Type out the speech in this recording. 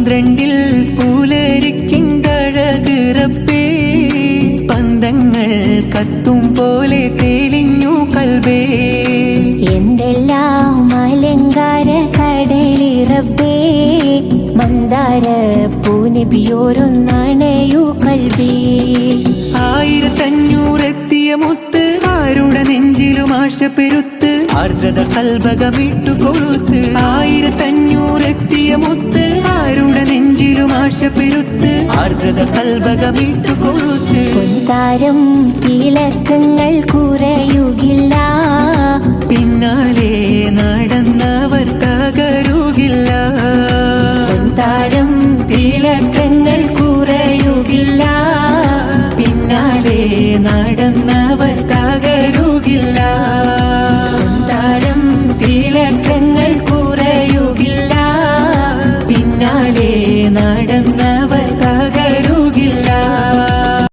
പന്ത്രണ്ടിൽ പൂലരിക്കിണ്ടഴക് റബ്ബേ പന്തങ്ങൾ കത്തും പോലെ തെളിഞ്ഞു കൽബേ എന്തെല്ലാം അലങ്കാര കടലി റബ്ബേ മന്ദാര പൂനബിയോരൊന്നണയു കൽബേ 1500 എത്തിയ മുത്ത് ആരുടെ നെഞ്ചിലും ആശ പെരുത്ത് ആർദ്രത കൽബകമിട്ടു കൊഴുത്ത് 1500 എത്തിയ മുത്ത് ആരുടെ നെഞ്ചിലും ആശ പെരുത്ത് ആർദ്രത കൽബകമിട്ടു കൊഴുത്ത് താരം തിലക്കങ്ങൾ കുറയുകില്ല പിന്നാലെ നടന്നവർ തകരുകില്ല താരം തിലക്കങ്ങൾ കുറയുകില്ല പിന്നാലെ നടന്നവർ തകരുകില്ല താരം തിലക്കങ്ങൾ കുറയുകില്ല പിന്നാലെ നടന്ന